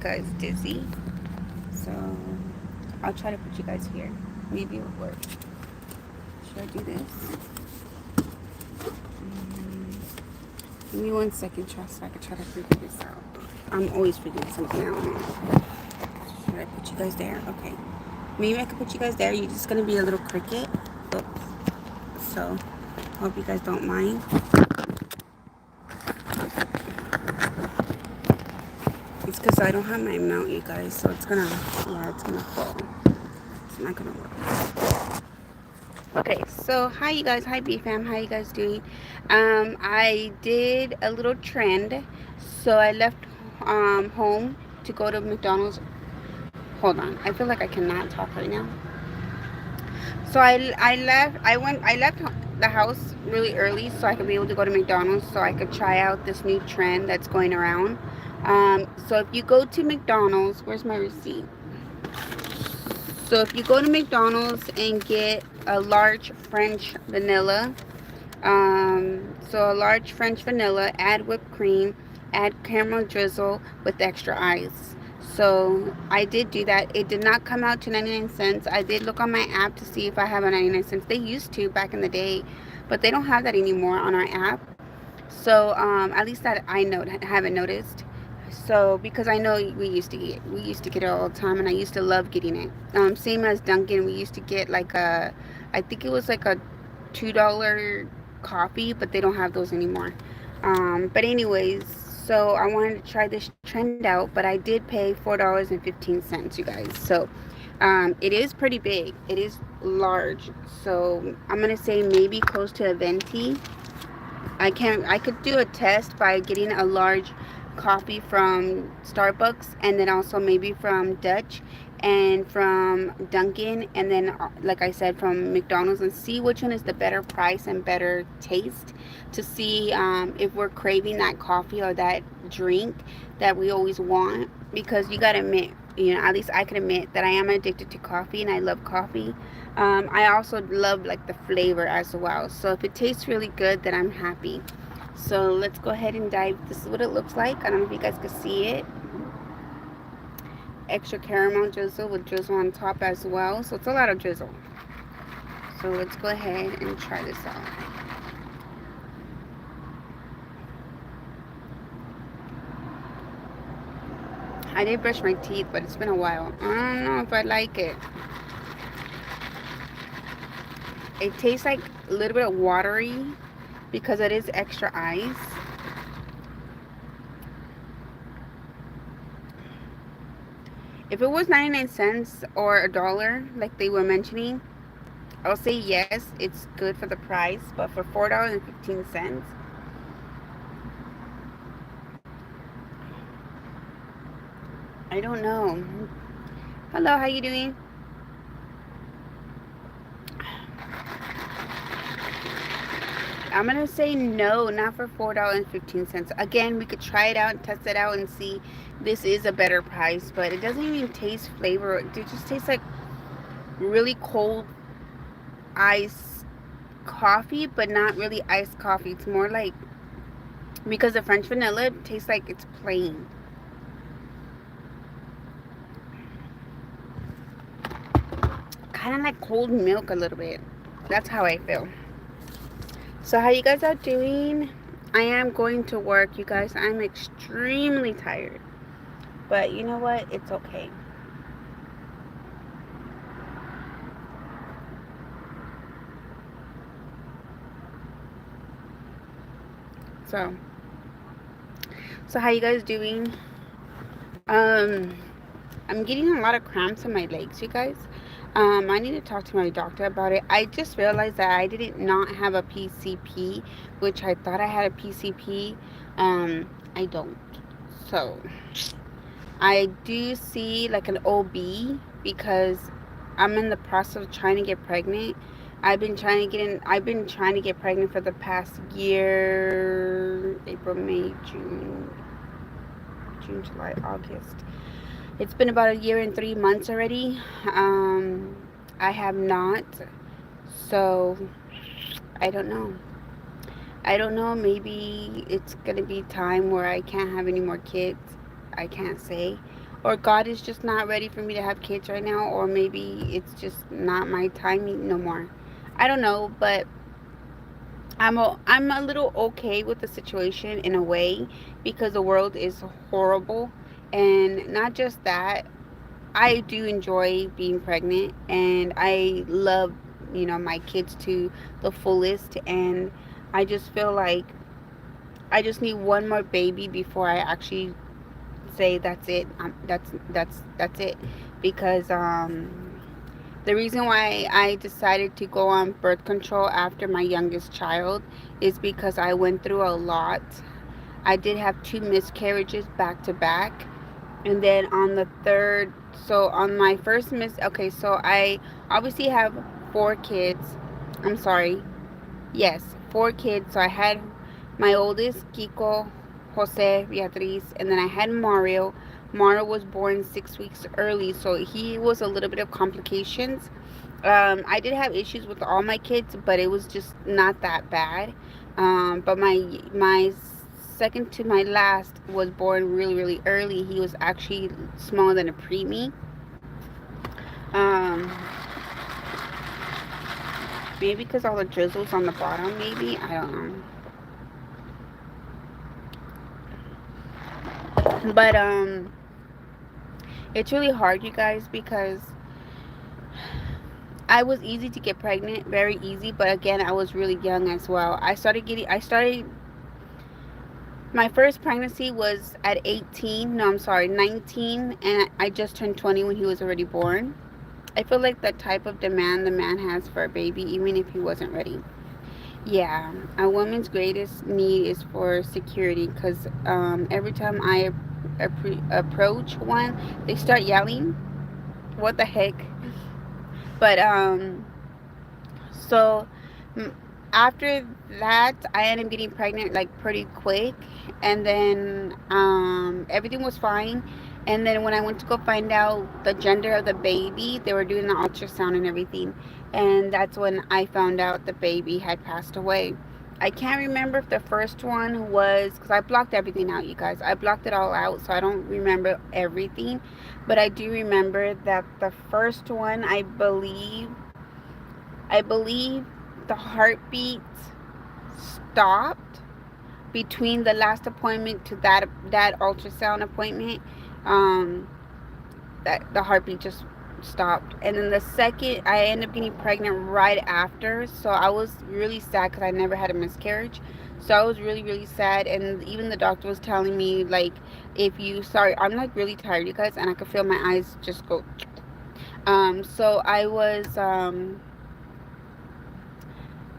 guys dizzy. So I'll try to put you guys here. Maybe it will work. Should I do this? Give me 1 second, so I can try to figure this out. I'm always figuring something out. Should I put you guys there? Okay. Maybe I could put you guys there. You're just gonna be a little cricket. Oops. So hope you guys don't mind. It's because I don't have my mount, you guys. So it's gonna, yeah, it's gonna fall. It's not gonna work. Okay, so hi you guys, hi B fam, how you guys doing? I did a little trend, so I left home to go to McDonald's. Hold on, I feel like I cannot talk right now. So I left the house really early so I could be able to go to McDonald's so I could try out this new trend that's going around. So if you go to McDonald's, where's my receipt? So if you go to McDonald's and get a large French vanilla, so a large French vanilla, add whipped cream, add caramel drizzle with extra ice. So I did do that. It did not come out to 99 cents. I did look on my app to see if I have a 99 cents. They used to back in the day, but they don't have that anymore on our app. So at least that I know haven't noticed. So because I know we used to get it all the time, and I used to love getting it. Same as Dunkin', we used to get like I think it was like a $2 coffee, but they don't have those anymore. But anyways, so I wanted to try this trend out, but I did pay $4.15, you guys. So it is pretty big. It is large. So I'm gonna say maybe close to a venti. I could do a test by getting a large coffee from Starbucks, and then also maybe from Dutch and from Dunkin', and then like I said, from McDonald's, and see which one is the better price and better taste, to see if we're craving that coffee or that drink that we always want. Because you gotta admit, at least I can admit that I am addicted to coffee and I love coffee. I also love like the flavor as well. So if it tastes really good, then I'm happy. So let's go ahead and dive. This is what it looks like. I don't know if you guys can see it. Extra caramel drizzle with drizzle on top as well. So it's a lot of drizzle. So let's go ahead and try this out. I did brush my teeth, but it's been a while. I don't know if I like it. It tastes like a little bit of watery because it is extra ice. If it was 99 cents or a dollar, like they were mentioning, I'll say yes, it's good for the price. But for $4.15, I don't know. Hello, how you doing? I'm gonna say no, not for $4.15. Again, we could try it out and test it out and see this is a better price, but it doesn't even taste flavor. It just tastes like really cold iced coffee, but not really iced coffee. It's more like, because the French vanilla tastes like it's plain. Kind of like cold milk a little bit. That's how I feel. So how you guys are doing? I am going to work, you guys. I'm extremely tired. But you know what? It's okay. So, so how you guys doing? Um, I'm getting a lot of cramps in my legs, you guys. I need to talk to my doctor about it. I just realized that I didn't not have a PCP, which I thought I had a PCP. I don't. So I do see like an OB because I'm in the process of trying to get pregnant. I've been trying to get pregnant for the past year, April, May, June, July, August. It's been about a year and 3 months already. Um, I have not. So I don't know. I don't know. Maybe it's gonna be time where I can't have any more kids. I can't say. or God is just not ready for me to have kids right now, or maybe it's just not my time no more. I don't know, but I'm a little okay with the situation in a way, because the world is horrible. And not just that, I do enjoy being pregnant, and I love, my kids to the fullest. And I just feel like I just need one more baby before I actually say that's it. That's it. Because the reason why I decided to go on birth control after my youngest child is because I went through a lot. I did have two miscarriages back to back. And then on the third, so on my first okay, so I obviously have four kids. I'm sorry. Yes, four kids. So I had my oldest, Kiko, Jose, Beatriz, and then I had Mario. Mario was born 6 weeks early, so he was a little bit of complications. I did have issues with all my kids, but it was just not that bad. But my second to my last was born really, really early. He was actually smaller than a preemie. Um, Maybe because all the drizzles on the bottom. Maybe, I don't know. But it's really hard, you guys, because I was easy to get pregnant, very easy. But again, I was really young as well. My first pregnancy was at 18. No, I'm sorry, 19. And I just turned 20 when he was already born. I feel like the type of demand the man has for a baby, even if he wasn't ready. Yeah, a woman's greatest need is for security, because every time I approach one, they start yelling. What the heck? But so m- after that, I ended up getting pregnant like pretty quick, and then everything was fine. And then when I went to go find out the gender of the baby, they were doing the ultrasound and everything, and that's when I found out the baby had passed away. I can't remember if the first one was, because I blocked everything out, you guys. I blocked it all out, so I don't remember everything. But I do remember that the first one, I believe the heartbeat stopped between the last appointment to that ultrasound appointment. Um, that the heartbeat just stopped. And then the second, I ended up getting pregnant right after. So I was really sad because I never had a miscarriage. So I was really, really sad. And even the doctor was telling me, like, sorry, I'm like really tired, you guys, and I could feel my eyes just go. So I was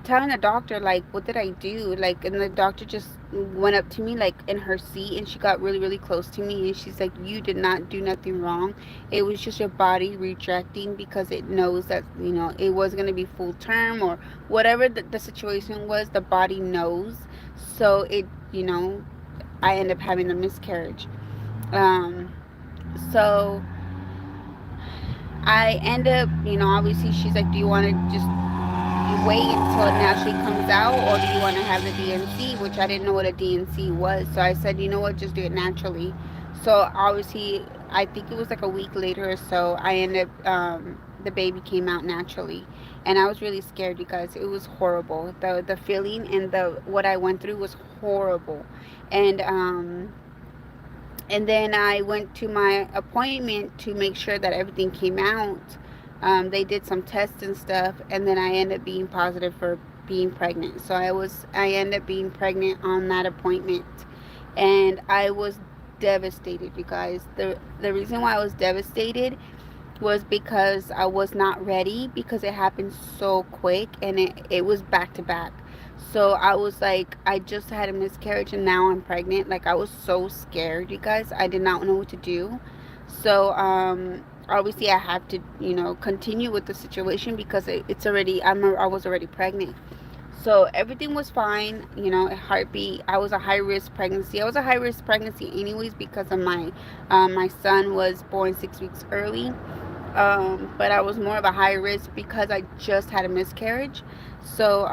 telling the doctor, like, what did I do, like, and the doctor just went up to me like in her seat, and she got really, really close to me, and she's like, you did not do nothing wrong. It was just your body rejecting, because it knows that, it was going to be full term, or whatever the situation was. The body knows. So I end up having a miscarriage. Um so I end up, obviously she's like, do you want to just wait until it naturally comes out, or do you want to have the DNC? Which I didn't know what a DNC was. So I said, you know what, just do it naturally. So obviously, I think it was like a week later or so, I ended up, the baby came out naturally. And I was really scared, because it was horrible. The feeling and the what I went through was horrible. And and then I went to my appointment to make sure that everything came out. They did some tests and stuff, and then I ended up being positive for being pregnant. So I ended up being pregnant on that appointment, and I was devastated, you guys. The reason why I was devastated was because I was not ready, because it happened so quick, and it was back to back. So I was like, I just had a miscarriage and now I'm pregnant. Like, I was so scared, you guys. I did not know what to do. So obviously I have to, continue with the situation, because it's already, I was already pregnant. So everything was fine, a heartbeat. I was a high risk pregnancy. I was a high risk pregnancy anyways, because of my son was born 6 weeks early. But I was more of a high risk because I just had a miscarriage. So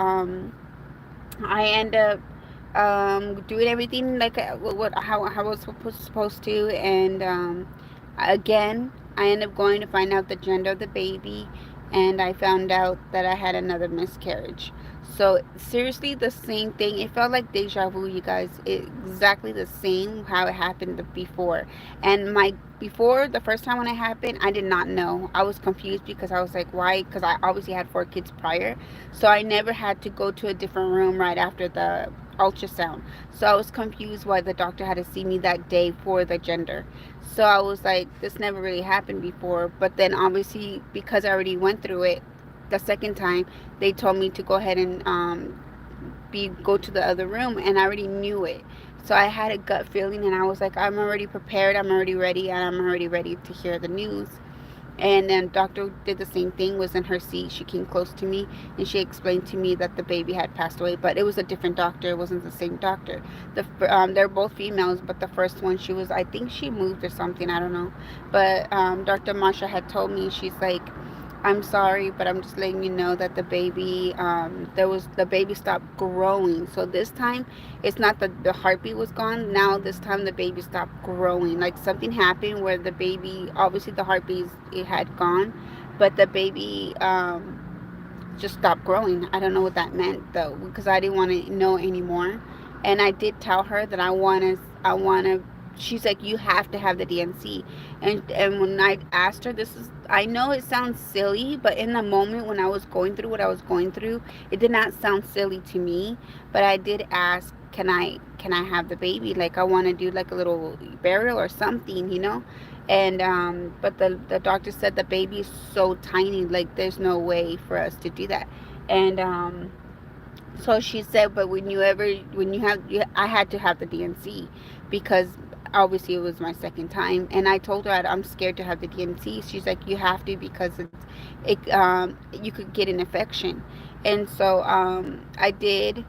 I end up doing everything like how I was supposed to, and Again, I ended up going to find out the gender of the baby, and I found out that I had another miscarriage. So seriously, the same thing. It felt like deja vu, you guys. Exactly the same how it happened before. And my before the first time when it happened, I did not know. I was confused because I was like, why? Because I obviously had 4 kids prior, so I never had to go to a different room right after the ultrasound. So I was confused why the doctor had to see me that day for the gender. So I was like, this never really happened before. But then obviously, because I already went through it the second time, they told me to go ahead and go to the other room, and I already knew it. So I had a gut feeling, and I was like, I'm already prepared, I'm already ready, and I'm already ready to hear the news. And then doctor did the same thing, was in her seat. She came close to me and she explained to me that the baby had passed away, but it was a different doctor. It wasn't the same doctor. They're both females, but the first one, she was, I think she moved or something, I don't know. But Dr. Marsha had told me, she's like, I'm sorry, but I'm just letting you know that the baby stopped growing. So this time, it's not that the heartbeat was gone. Now this time the baby stopped growing. Like something happened where the baby, obviously the heartbeat it had gone, but the baby just stopped growing. I don't know what that meant though, because I didn't want to know anymore. And I did tell her that I want to. She's like, you have to have the DNC. And when I asked her, I know it sounds silly, but in the moment when I was going through what I was going through, it did not sound silly to me. But I did ask, can I have the baby? Like I want to do like a little burial or something, you know? And but the doctor said the baby is so tiny, like there's no way for us to do that. And so she said, but when you have I had to have the DNC because obviously it was my second time. And I told her I'm scared to have the DNC. She's like, you have to because you could get an infection. And so I did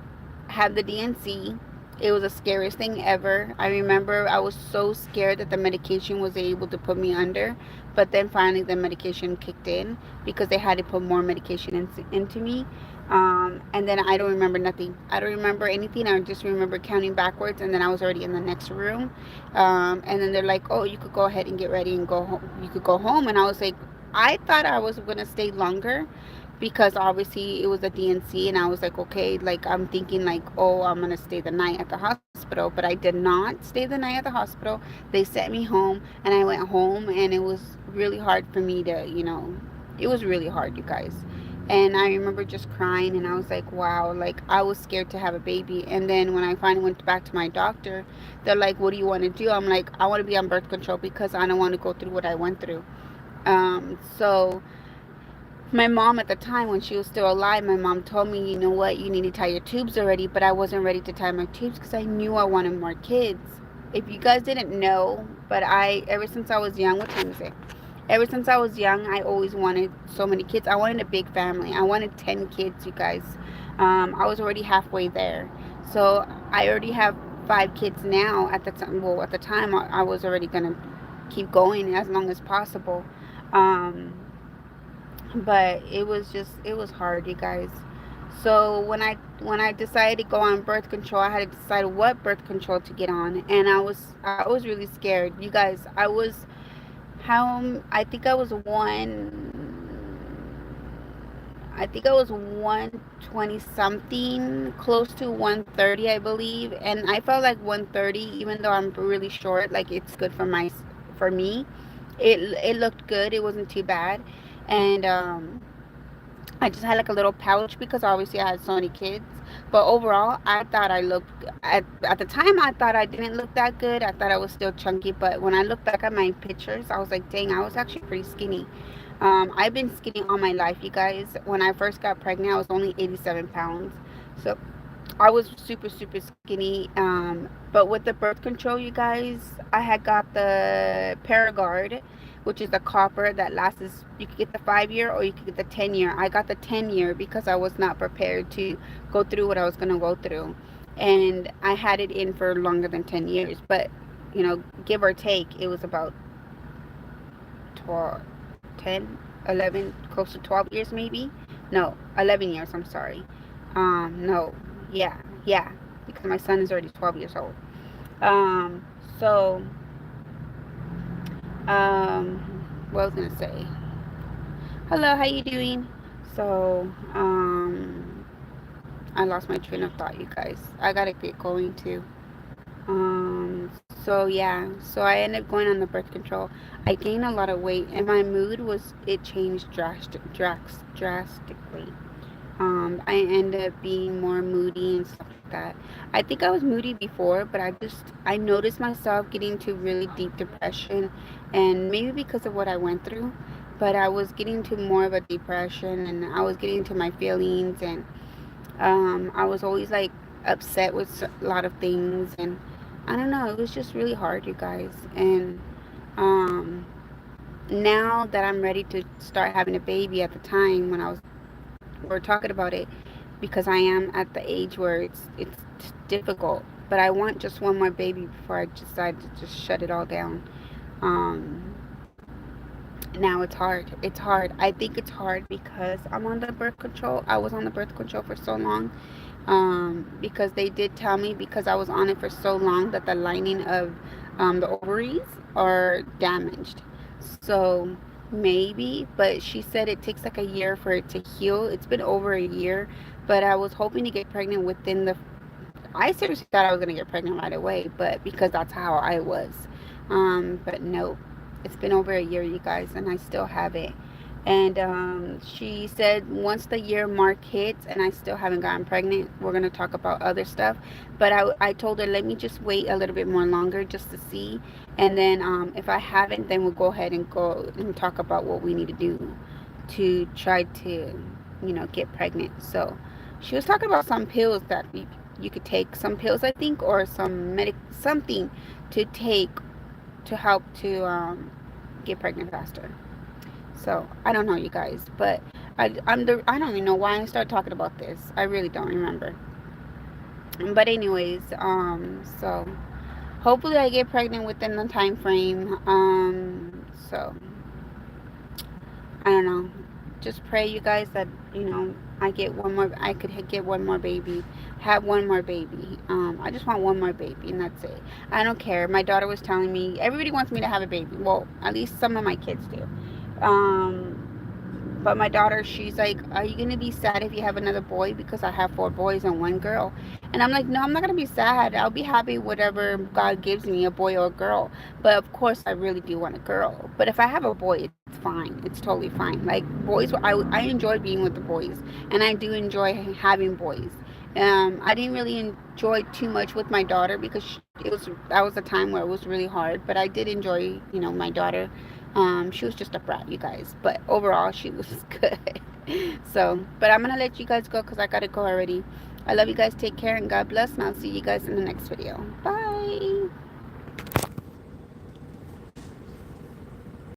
have the DNC. It was the scariest thing ever. I remember I was so scared that the medication was able to put me under, but then finally the medication kicked in because they had to put more medication into me. And then I don't remember nothing. I don't remember anything. I just remember counting backwards, and then I was already in the next room. And then they're like, "Oh, you could go ahead and get ready and go home. You could go home." And I was like, I thought I was gonna stay longer because obviously it was a DNC, and I was like, okay, like I'm thinking like, oh, I'm gonna stay the night at the hospital, but I did not stay the night at the hospital. They sent me home, and I went home, and it was really hard for me to, it was really hard, you guys. And I remember just crying, and I was like, wow, like I was scared to have a baby. And then when I finally went back to my doctor, they're like, what do you want to do? I'm like, I want to be on birth control because I don't want to go through what I went through. So my mom at the time, when she was still alive, my mom told me, you know what, you need to tie your tubes already. But I wasn't ready to tie my tubes because I knew I wanted more kids. If you guys didn't know, but ever since I was young, what time is it? Ever since I was young, I always wanted so many kids. I wanted a big family. I wanted 10 kids, you guys. I was already halfway there. So I already have 5 kids now. At the time, well, at the time, I was already going to keep going as long as possible. Um, but it was hard, you guys. So when I decided to go on birth control, I had to decide what birth control to get on. And I was really scared, you guys. I think I was 120 something, close to 130, I believe. And I felt like 130, even though I'm really short, like it's good for me. It looked good. It wasn't too bad. And I just had like a little pouch because obviously I had so many kids. But overall, I thought I looked at the time. I thought I didn't look that good. I thought I was still chunky. But when I look back at my pictures, I was like, dang, I was actually pretty skinny. I've been skinny all my life, you guys. When I first got pregnant, I was only 87 pounds. So I was super, super skinny. But with the birth control, you guys, I had got the Paragard, which is the copper that lasts. You could get the 5 year or you could get the 10 year. I got the 10 year because I was not prepared to go through what I was going to go through. And I had it in for longer than 10 years. But, give or take, it was about 12, 10, 11, close to 12 years maybe. No, 11 years, I'm sorry. No, yeah, because my son is already 12 years old. Um, so what was I gonna say? Hello, how you doing? So, I lost my train of thought, you guys. I gotta get going too. So yeah, so I ended up going on the birth control. I gained a lot of weight, and my mood it changed drastically. I ended up being more moody and stuff like that. I think I was moody before, but I noticed myself getting into really deep depression, and maybe because of what I went through, but I was getting to more of a depression, and I was getting into my feelings, and I was always like upset with a lot of things, and I don't know, it was just really hard, you guys. And um, now that I'm ready to start having a baby, at the time when we're talking about it, because I am at the age where it's difficult. But I want just one more baby before I decide to just shut it all down. Um, Now it's hard. It's hard. I think it's hard because I'm on the birth control. I was on the birth control for so long. Because they did tell me, because I was on it for so long, that the lining of the ovaries are damaged. So maybe, but she said it takes like a year for it to heal. It's been over a year, but I was hoping to get pregnant within the. I seriously thought I was gonna get pregnant right away, but because that's how I was. But no, it's been over a year, you guys, and I still have it. And she said once the year mark hits and I still haven't gotten pregnant, we're going to talk about other stuff. But I told her, let me just wait a little bit more longer just to see. And then if I haven't, then we'll go ahead and go and talk about what we need to do to try to, get pregnant. So she was talking about some pills that you could take, some pills, I think, or something to take to help to get pregnant faster. So I don't know, you guys, but I don't even know why I started talking about this. I really don't remember. But anyways, so hopefully I get pregnant within the time frame. So I don't know. Just pray, you guys, that I get one more. I could get one more baby, have one more baby. I just want one more baby, and that's it. I don't care. My daughter was telling me everybody wants me to have a baby. Well, at least some of my kids do. Um, but my daughter, she's like, "Are you gonna be sad if you have another boy?" Because I have 4 boys and 1 girl, and I'm like, "No, I'm not gonna be sad. I'll be happy whatever God gives me, a boy or a girl." But of course, I really do want a girl. But if I have a boy, it's fine. It's totally fine. Like boys, I enjoy being with the boys, and I do enjoy having boys. I didn't really enjoy too much with my daughter because that was a time where it was really hard. But I did enjoy, my daughter. She was just a brat, you guys, but overall she was good. So, but I'm gonna let you guys go because I gotta go already. I love you guys. Take care and God bless, and I'll see you guys in the next video. Bye.